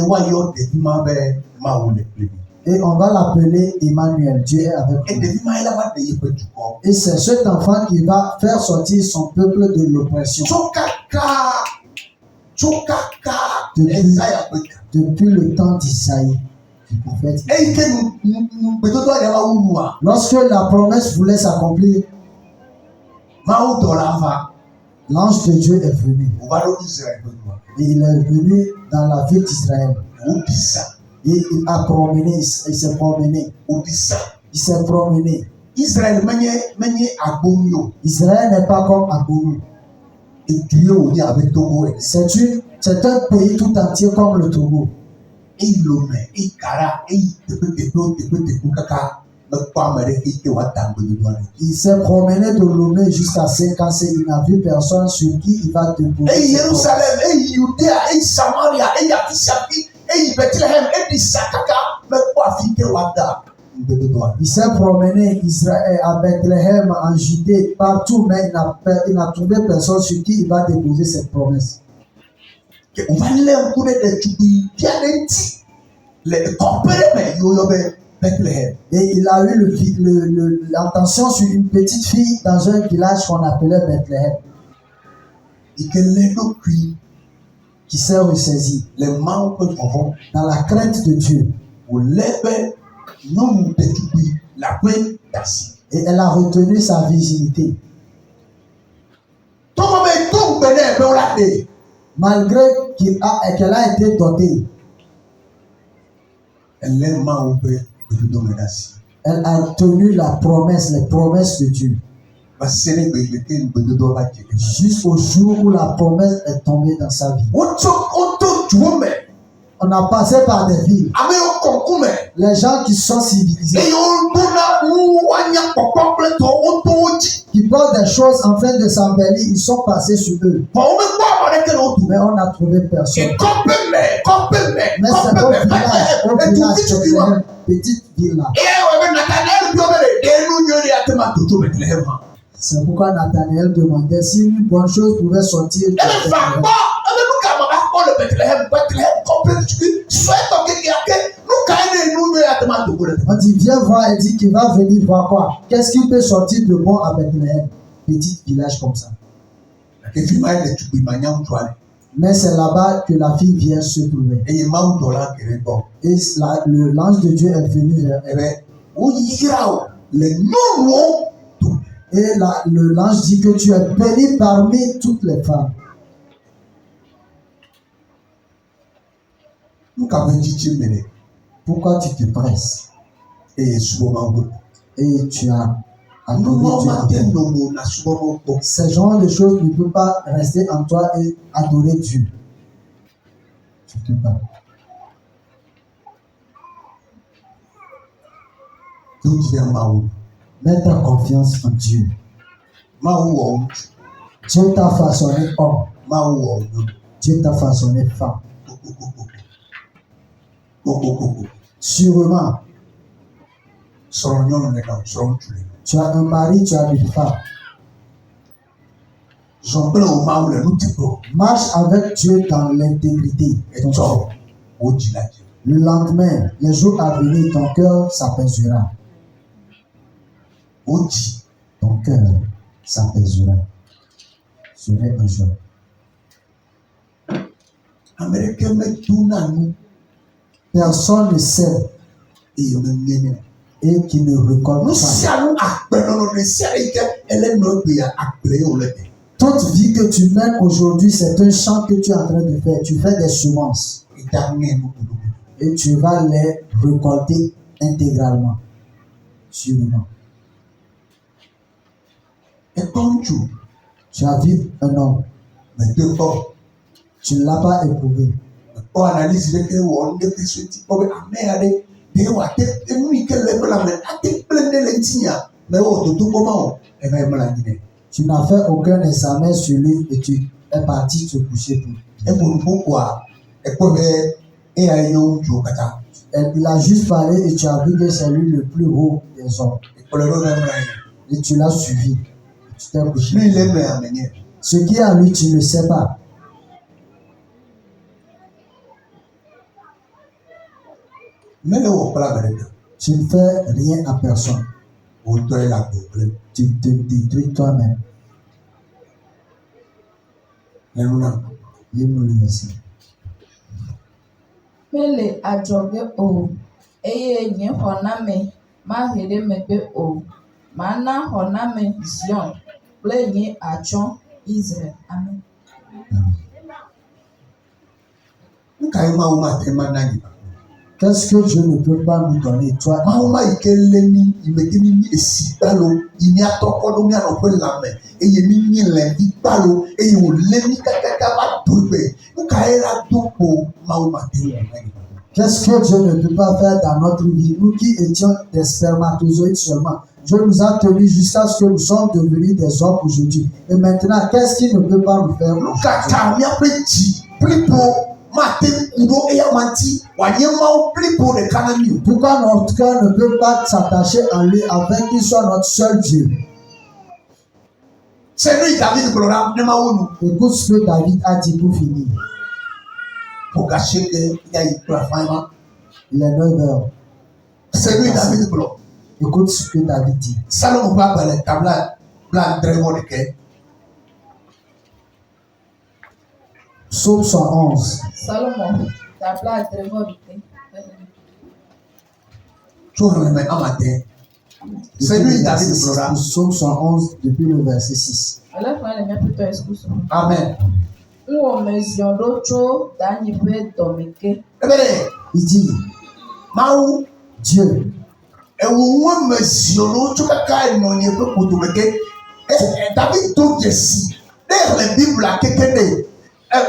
on va l'appeler Emmanuel. Dieu est avec nous. Et c'est cet enfant qui va faire sortir son peuple de l'oppression. Depuis le temps d'Isaïe, du prophète. Lorsque la promesse voulait s'accomplir, l'ange de Dieu est venu. Et il est venu dans la ville d'Israël. Et il a promené, il s'est promené. Israël n'est pas comme Agbono. C'est un pays tout entier comme le Togo. Il s'est promené de Lomé jusqu'à Senkase. Il n'a vu personne sur qui il va déposer. Et Jérusalem, et Judéa, et Samaria, et Yafisapi, et Bethléem, et Bissakaka, mais quoi, Fike Wada. Il s'est promené Israël, à Bethléem, en Judée, partout, mais il n'a trouvé personne sur qui il va déposer cette promesse. Et il a eu l'attention sur une petite fille dans un village qu'on appelait Bethléem. Qui s'est ressaisie dans la crainte de Dieu. Et elle a retenu sa virginité. Malgré qu'elle a été dotée, elle a tenu la promesse, les promesses de Dieu. Jusqu'au jour où la promesse est tombée dans sa vie. On a passé par des villes. Les gens qui sont civilisés, qui portent des choses en train de s'embellir, ils sont passés sur eux. Mais on n'a trouvé personne. Mais c'est au village, petite ville là. C'est pourquoi Nathanaël demandait si une bonne chose pouvait sortir de Bethléem. On dit viens voir, elle dit qu'il va venir voir quoi. Qu'est-ce qui peut sortir de bon à Bethléem? Petit village comme ça. Mais c'est là-bas que la fille vient se trouver. Et l'ange de Dieu est venu vers elle. Et l'ange dit que tu es bénie parmi toutes les femmes. Pourquoi tu te presses? Et tu as adoré Dieu. Ce genre de choses ne peut pas rester en toi et adorer Dieu. Tu te bats. Mets ta confiance en Dieu. Dieu t'a façonné homme. Dieu t'a façonné femme. Sûrement. Tu as un mari, tu as une femme. Marche avec Dieu dans l'intégrité. Le lendemain, les jours à venir, ton cœur s'apaisera. Ton cœur s'apaisera. Serait un jour. Personne ne sait et qui ne récolte pas. Toute vie que tu mènes aujourd'hui, c'est un champ que tu es en train de faire. Tu fais des semences. Et tu vas les récolter intégralement. Sûrement. Tu as vu un homme. Tu ne l'as pas éprouvé. Tu n'as fait aucun examen sur lui et tu es parti te coucher pour. Il a juste parlé et tu as vu que c'est lui le plus haut des hommes. Et tu l'as suivi. Tu t'es couché. Ce qui est à lui, tu ne sais pas. Tu ne fais rien à personne. Tu te détruis toi-même. Mele adzɔge o, eye nye xɔname mahe ɖe megbe o. Mana xɔname Zion kple nye atsɔ Israel. Amen. Qu'est-ce que Dieu ne peut pas nous donner, toi? Qu'est-ce que Dieu ne peut pas faire dans notre vie? Nous qui étions des spermatozoïdes seulement. Dieu nous a tenus jusqu'à ce que nous sommes devenus des hommes aujourd'hui. Et maintenant, qu'est-ce qu'il ne peut pas nous faire? Pourquoi notre cœur ne peut pas s'attacher à lui afin qu'il soit notre seul Dieu? Écoute ce que David a dit pour finir. Il est 9 heures. Écoute ce que David dit. Psaume 111. Salomon, tabla trevor. C'est lui, David pleura. Psaume 111, depuis le verset 6. Amen. Il dit, Maou, Dieu, David tout Jessie. D'ailleurs, la Bible a quelqu'un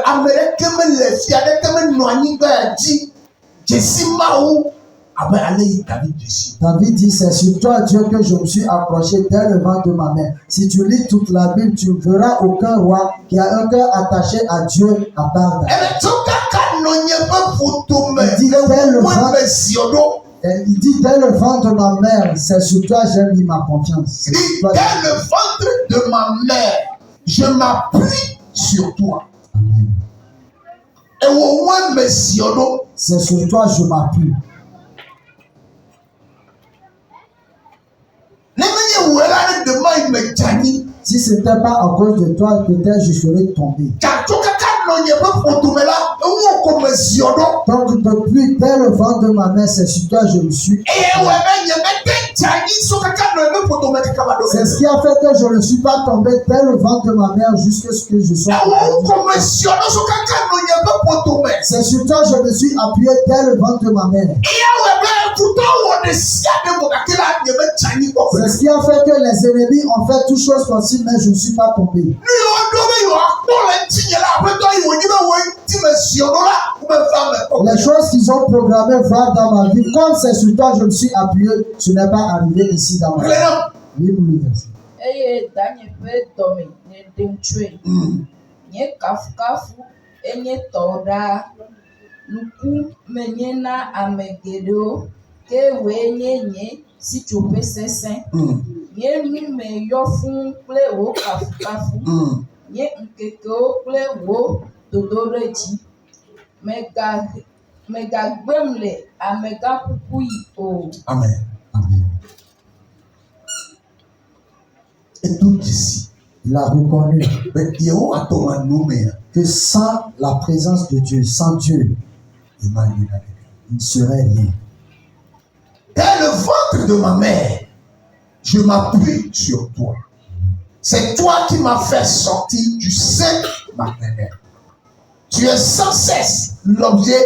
Américain me laisse, il y a des gens qui m'ont dit, Jessie Maou. David dit, c'est sur toi, Dieu, que je me suis approché dès le vent de ma mère. Si tu lis toute la Bible, tu ne verras aucun roi qui a un cœur attaché à Dieu à part David. Il dit, dès le ventre de ma mère, c'est sur toi que j'ai mis ma confiance. Il dit, dès le ventre de ma mère, je m'appuie sur toi. Amen. Et au moins, c'est sur toi que je m'appuie. Si ce n'était pas à cause de toi, peut-être je serais tombé. Donc depuis dès le ventre de ma mère, c'est sur toi que je me suis. C'est ce qui a fait que je ne suis pas tombé dès le ventre de ma mère jusqu'à ce que je sois. C'est sur toi que je me suis appuyé dès le ventre de ma mère. C'est ce qui a fait que les ennemis ont fait toutes choses possibles, mais je ne suis pas tombé. Les choses qu'ils ont programmées voir dans ma vie, comme c'est sur toi que je me suis appuyé, ce n'est pas arrivé ici dans ma vie. Lis-nous le verset. Si tu peux cesser, nie nu me yo fun kple wo kafu nie nkeke kple wo dodoɖedzi megagbem le amegakuku yi o. Amen. Amen. Et tout ici, il a reconnu que sans la présence de Dieu, sans Dieu, il ne serait rien. Dès le ventre de ma mère, je m'appuie sur toi. C'est toi qui m'as fait sortir du sein maternel. Tu es sans cesse l'objet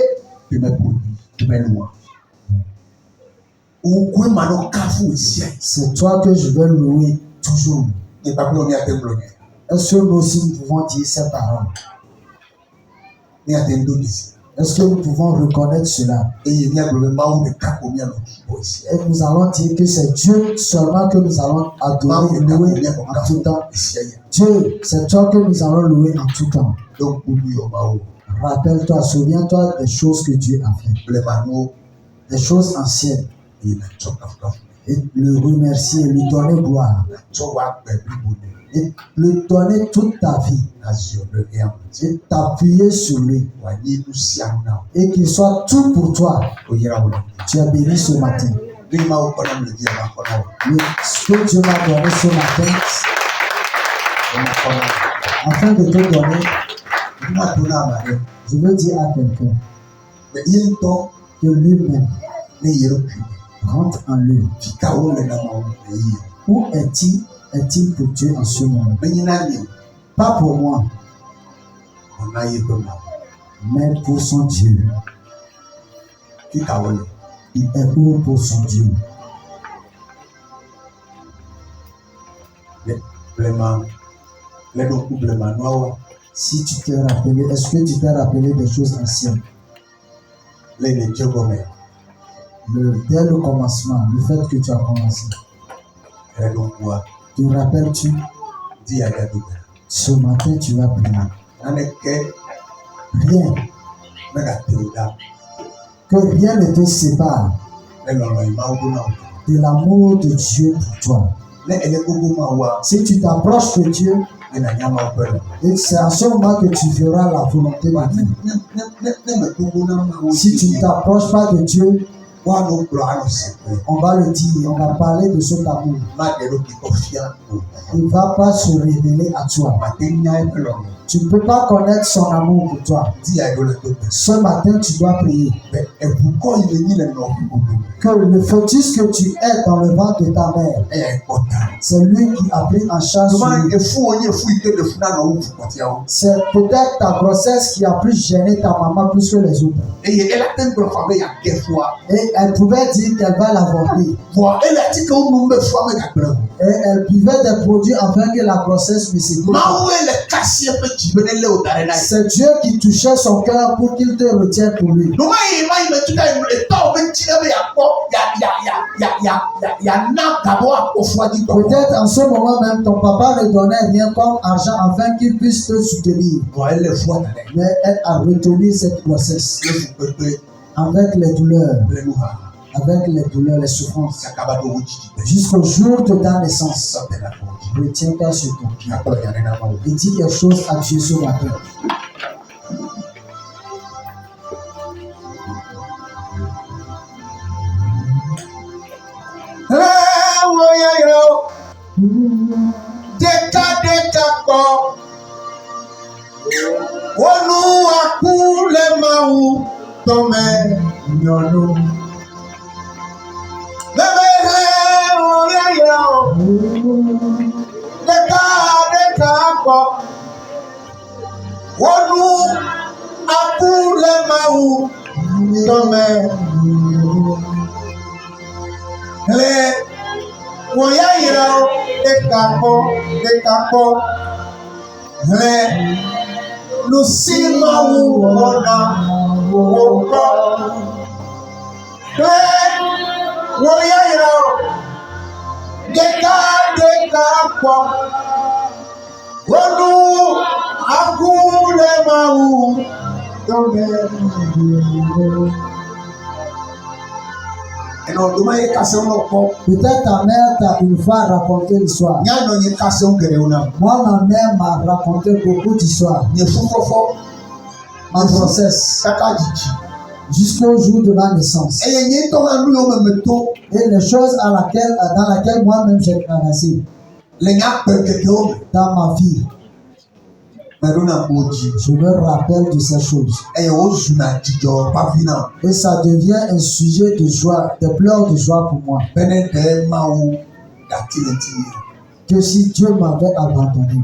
de mes produits, de mes lois. C'est toi que je veux louer toujours. Est-ce que nous aussi nous pouvons dire ces paroles? Est-ce que nous pouvons reconnaître cela? Et nous allons dire que c'est Dieu seulement que nous allons adorer et louer en tout temps. Dieu, c'est toi que nous allons louer en tout temps. Donc, rappelle-toi, souviens-toi des choses que Dieu a fait. Des choses anciennes. Et le remercier, lui donner gloire. Et lui donner toute ta vie. Et t'appuyer sur lui. Et qu'il soit tout pour toi. Tu es béni ce matin. Ce que Dieu m'a donné ce matin, afin de te donner, je veux dire à quelqu'un que lui-même rentre en lui. Où est-il pour Dieu en ce moment? Pas pour moi, mais pour son Dieu. Il est où pour son Dieu? Si tu t'es rappelé, est-ce que tu t'es rappelé des choses anciennes? Dès le commencement, le fait que tu as commencé. Te rappelles-tu? Ce matin, tu vas prier. Rien. Que rien ne te sépare de l'amour de Dieu pour toi. Si tu t'approches de Dieu, et c'est à ce moment que tu feras la volonté de Dieu. Si tu ne t'approches pas de Dieu, on va le dire, on va parler de cet amour. Il ne va pas se révéler à toi. Tu ne peux pas connaître son amour pour toi. Ce matin, tu dois prier. Que le fœtus que tu es dans le ventre de ta mère, c'est lui qui a pris en charge. C'est peut-être ta grossesse qui a plus gêné ta maman plus que les autres. Et elle pouvait dire qu'elle va l'avorter. Et elle buvait des produits afin que la grossesse ne s'écoule pas. C'est Dieu qui touchait son cœur pour qu'il te retienne pour lui. Peut-être en ce moment même, ton papa ne donnait rien comme argent afin qu'il puisse te soutenir. Mais elle a retenu cette grossesse avec les douleurs. Avec les douleurs, les souffrances, jusqu'au jour de ta naissance. Retiens-toi sur ton pied et dis quelque chose à Dieu ce matin. Peut-être ta mère t'a une fois raconté l'histoire. Moi, ma mère m'a raconté beaucoup d'histoires. Ma grossesse, jusqu'au jour de ma naissance. Et les choses dans laquelle moi-même j'ai traversé dans ma vie. Je me rappelle de ces choses. Et ça devient un sujet de joie, de pleurs de joie pour moi. Que si Dieu m'avait abandonné,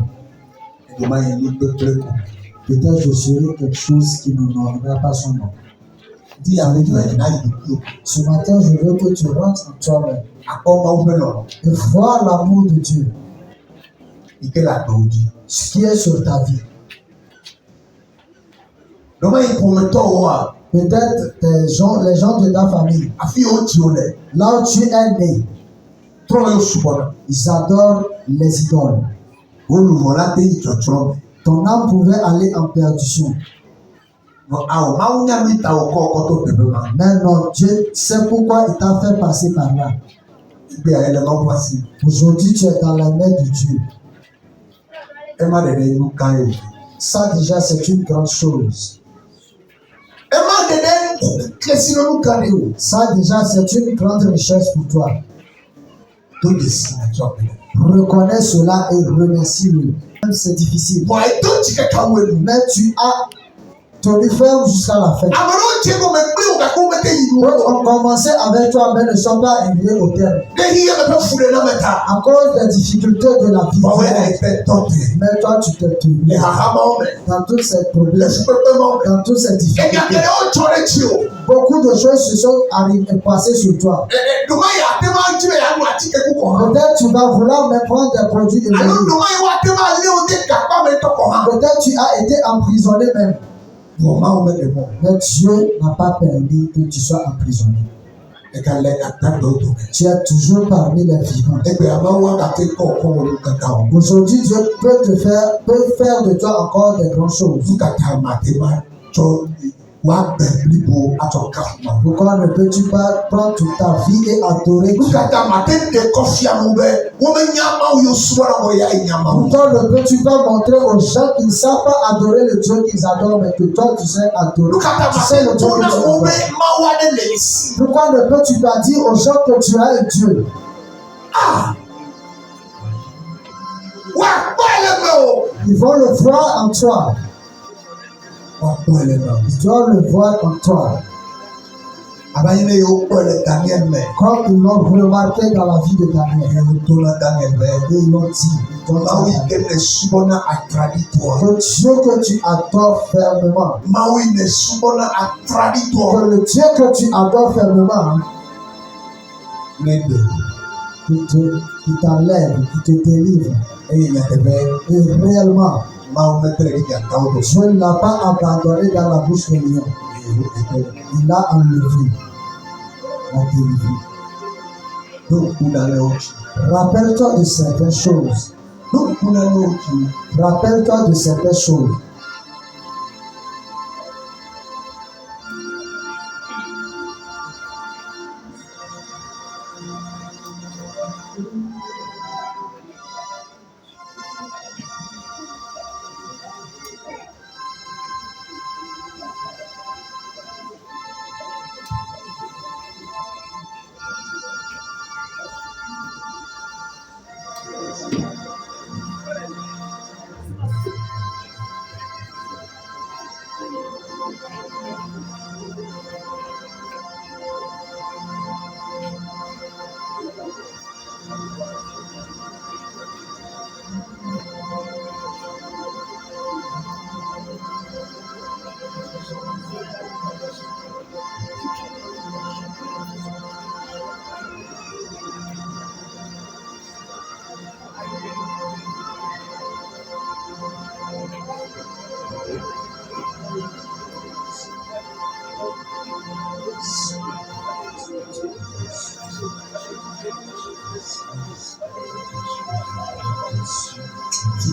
peut-être je serais quelque chose qui n'honorerait pas son nom. Ce matin, je veux que tu rentres en toi-même et voir l'amour de Dieu, ce qui est sur ta vie. Peut-être les gens de ta famille, là où tu es né, ils adorent les idoles. Ton âme pouvait aller en perdition. Mais non, Dieu sait pourquoi il t'a fait passer par là. Aujourd'hui, tu es dans la main de Dieu. Ça déjà, c'est une grande chose. Ça déjà, c'est une grande richesse pour toi. Reconnais cela et remercie-le. C'est difficile. Mais tu as tenu ferme jusqu'à la fin. D'autres ont commencé avec toi, mais ne sont pas arrivés au terme. À cause des difficultés de la vie. Mais toi, tu t'es tenu. Dans tous ces problèmes, dans toutes ces difficultés, beaucoup de choses se sont passées sur toi. Peut-être tu vas vouloir me prendre des produits de peut-être tu as été emprisonné même. Mais Dieu n'a pas permis que tu sois emprisonné. Tu es toujours parmi les vivants. Aujourd'hui, Dieu peut faire de toi encore des grandes choses. Pourquoi ne peux-tu pas prendre toute ta vie et adorer Dieu? Pourquoi ne peux-tu pas montrer aux gens qui ne savent pas adorer le Dieu qu'ils adorent, mais que toi tu sais adorer? Tu sais le Dieu que tu adores. Pourquoi ne peux-tu pas dire aux gens que tu as un Dieu? Ils vont le voir en toi. Ils doivent le voir en toi. Comme ils l'ont remarqué dans la vie de Daniel. Et ils l'ont dit. Que Dieu que tu adores fermement. Que le Dieu que tu adores fermement. Qui t'enlève, qui te délivre. Et réellement, Dieu ne l'a pas abandonné dans la bouche des lions. Il l'a enlevé, l'a délivré. Rappelle-toi de certaines choses. Rappelle-toi de certaines choses.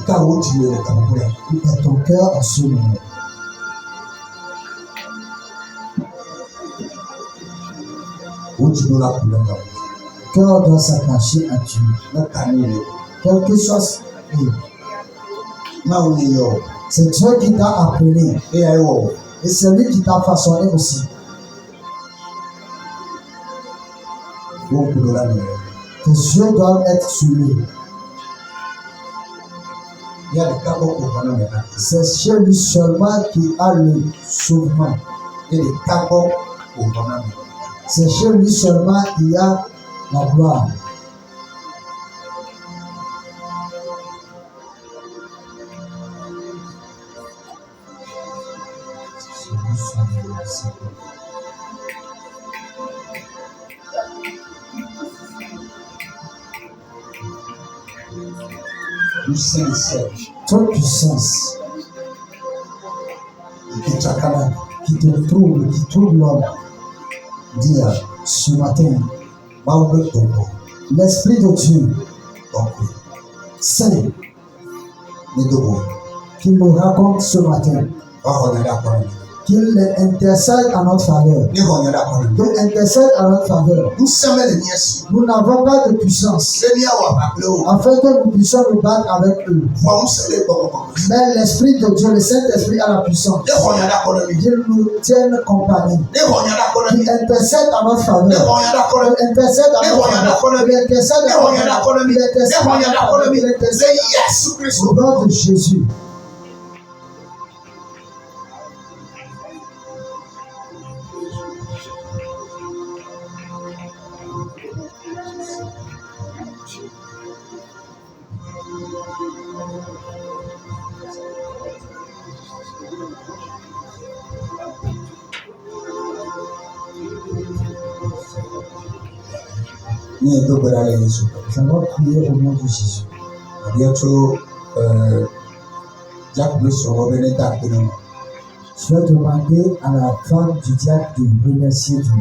Et ton cœur en ce moment. Cœur doit s'attacher à Dieu. Quel que soit. C'est Dieu qui t'a appelé. Et c'est lui qui t'a façonné aussi. Tes yeux doivent être sur lui. C'est chez lui seulement qui a le sauvement. C'est chez lui seulement qu'il y a la gloire. Toute puissance qui te trouble, qui trouble l'homme, dis ce matin, l'Esprit de Dieu, c'est qu'il nous raconte ce matin, qu'il intercède à notre faveur. Qu'il intercède à notre faveur. Nous n'avons pas de puissance afin que nous puissions nous battre avec eux. Mais l'Esprit de Dieu, le Saint-Esprit a la puissance. Il nous tienne compagnie. Il intercède à notre faveur. Il intercède à notre faveur. Il intercède à notre faveur. Il intercède à notre faveur. Il intercède au nom de Jésus. Nous allons prier au nom de Jésus. Je vais demander à la femme du diacre de remercier Dieu.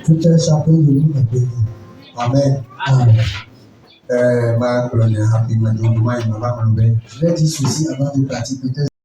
Tout un chacun de nous est béni. Amen. Je vais dire ceci avant de partir. Peut-être